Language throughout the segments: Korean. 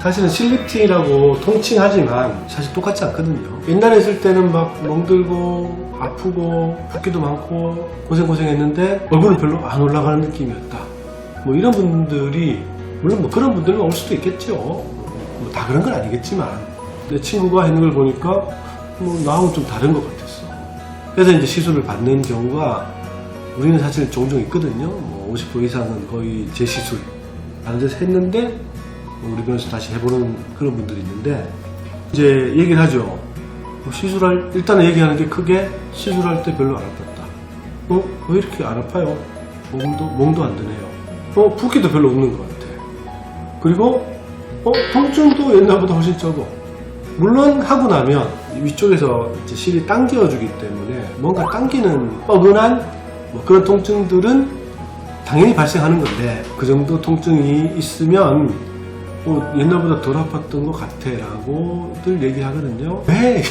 사실은 실리팅이라고 통칭하지만 사실 똑같지 않거든요. 옛날에 했을 때는 막 멍들고 아프고 붓기도 많고 고생했는데 얼굴은 별로 안 올라가는 느낌이었다. 뭐 이런 분들이 물론 뭐 그런 분들은 올 수도 있겠죠. 뭐 다 그런 건 아니겠지만 내 친구가 했는 걸 보니까 뭐 나하고 좀 다른 것 같았어. 그래서 이제 시술을 받는 경우가 우리는 사실 종종 있거든요. 뭐 50% 이상은 거의 재시술 다른 데서 했는데 우리 병원에서 다시 해보는 그런 분들이 있는데 이제 얘기를 하죠. 뭐 시술할 일단은 얘기하는 게 크게 시술할 때 별로 안 아팠다. 왜 이렇게 안 아파요? 멍도 안 드네요. 붓기도 별로 없는 것 같아. 그리고 통증도 옛날보다 훨씬 적어. 물론 하고 나면 위쪽에서 이제 실이 당겨주기 때문에 뭔가 당기는 뻐근한 뭐 그런 통증들은 당연히 발생하는 건데 그 정도 통증이 있으면 옛날보다 덜 아팠던 것 같아 라고들 얘기하거든요. 왜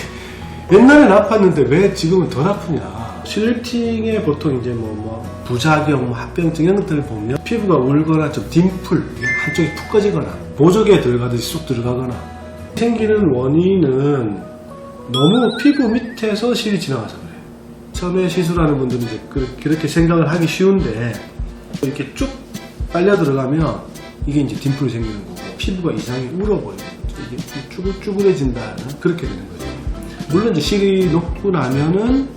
옛날엔 아팠는데 왜 지금은 덜 아프냐. 실리팅에 보통 이제 뭐 부작용, 합병증 이런 것들을 보면 피부가 울거나 좀 딤플 한쪽이 푹 꺼지거나 보조개 들어가듯이 쑥 들어가거나 생기는 원인은 너무 피부 밑에서 실이 지나가서 그래요. 처음에 시술하는 분들은 이제 그렇게 생각을 하기 쉬운데 이렇게 쭉 빨려 들어가면 이게 이제 딤플이 생기는 거고 피부가 이상하게 울어버리는 거죠. 이게 쭈글쭈글해진다는 그렇게 되는 거죠. 물론 이제 실이 녹고 나면은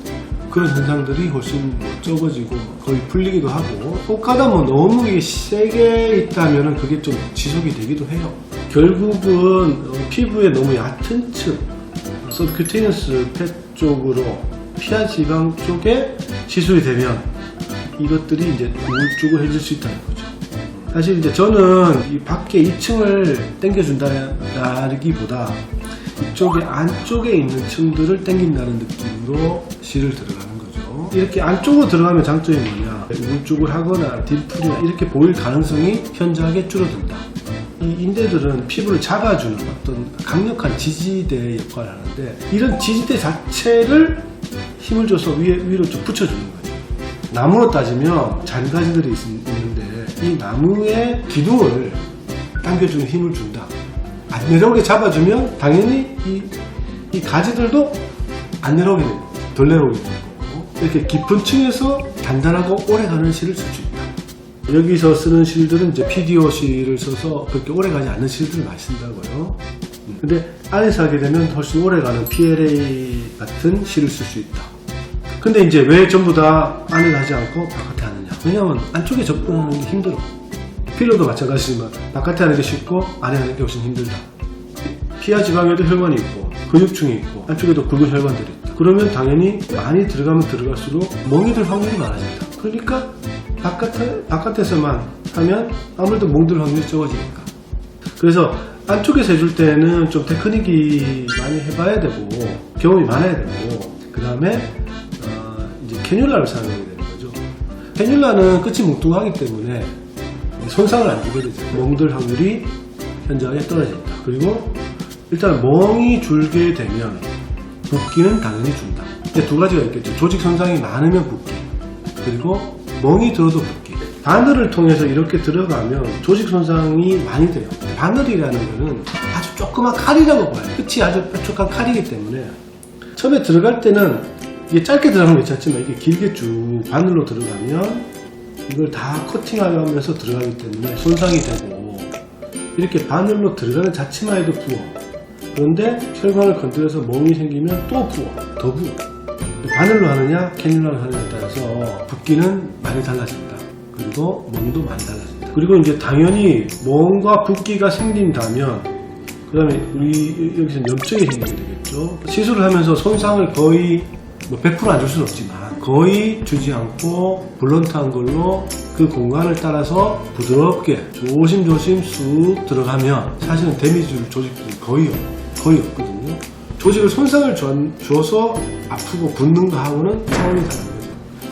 그런 현상들이 훨씬 적어지고 거의 풀리기도 하고 혹가다 뭐 너무 이게 세게 있다면은 그게 좀 지속이 되기도 해요. 결국은 피부에 너무 얕은 층 서브큐테니어스 팻 쪽으로 피하 지방 쪽에 시술이 되면 이것들이 이제 우울쭈글해질 수 있다는 거죠. 사실 이제 저는 이 밖에 2층을 당겨준다기보다 이쪽에 안쪽에 있는 층들을 당긴다는 느낌으로 실을 들어가는 거죠. 이렇게 안쪽으로 들어가면 장점이 뭐냐, 우울쭈글하거나 딤플이나 이렇게 보일 가능성이 현저하게 줄어든다. 이 인대들은 피부를 잡아주는 어떤 강력한 지지대 역할을 하는데 이런 지지대 자체를 힘을 줘서 위로 좀 붙여주는 거예요. 나무로 따지면 잔가지들이 있는데 이 나무의 기둥을 당겨주는 힘을 준다. 안 내려오게 잡아주면 당연히 이 가지들도 안 내려오게 되는 거죠. 덜 내려오게 되는 거고 이렇게 깊은 층에서 단단하고 오래가는 실을 쓸 수 있다. 여기서 쓰는 실들은 이제 PDO 실을 써서 그렇게 오래가지 않는 실들을 많이 쓴다고요. 근데 안에서 하게 되면 훨씬 오래가는 PLA 같은 실을 쓸 수 있다. 근데 이제 왜 전부 다 안에 하지 않고 바깥에 하느냐? 왜냐면 안쪽에 접근하는 게 힘들어. 필러도 마찬가지지만 바깥에 하는 게 쉽고 안에 하는 게 훨씬 힘들다. 피하 지방에도 혈관이 있고 근육층이 있고 안쪽에도 굵은 혈관들이 있다. 그러면 당연히 많이 들어가면 들어갈수록 멍이 들 확률이 많아진다. 그러니까 바깥에서만 하면 아무래도 멍들 확률이 적어지니까. 그래서 안쪽에서 해줄 때는 좀 테크닉이 많이 해봐야 되고 경험이 많아야 되고 그 다음에 이제 캐뉼라를 사용해야 되는 거죠. 캐뉼라는 끝이 뭉뚱하기 때문에 손상을 안 주게 되죠. 멍들 확률이 현저하게 떨어진다. 그리고 일단 멍이 줄게 되면 붓기는 당연히 준다. 근데 두 가지가 있겠죠. 조직 손상이 많으면 붓기, 그리고 멍이 들어도 붓기. 바늘을 통해서 이렇게 들어가면 조직 손상이 많이 돼요. 바늘이라는 거는 아주 조그만 칼이라고 봐요. 끝이 아주 뾰족한 칼이기 때문에 처음에 들어갈 때는 이게 짧게 들어가면 괜찮지만 이게 길게 쭉 바늘로 들어가면 이걸 다 커팅하면서 들어가기 때문에 손상이 되고 이렇게 바늘로 들어가는 자체만 해도 부어. 그런데 혈관을 건드려서 멍이 생기면 또 부어. 더 부어. 바늘로 하느냐 캐뉼라로 하느냐에 따라서 붓기는 많이 달라진다. 그리고 멍도 많이 달라진다. 그리고 이제 당연히 멍과 붓기가 생긴다면 그 다음에 우리 여기서 염증이 생기게 되겠죠. 시술을 하면서 손상을 거의 100% 안 줄 수는 없지만 거의 주지 않고 블런트한 걸로 그 공간을 따라서 부드럽게 조심조심 쑥 들어가면 사실은 데미지 줄 조직들이 거의 없거든요. 조직을 손상을 줘서 아프고 붓는 거하고는 차원이 다릅니다.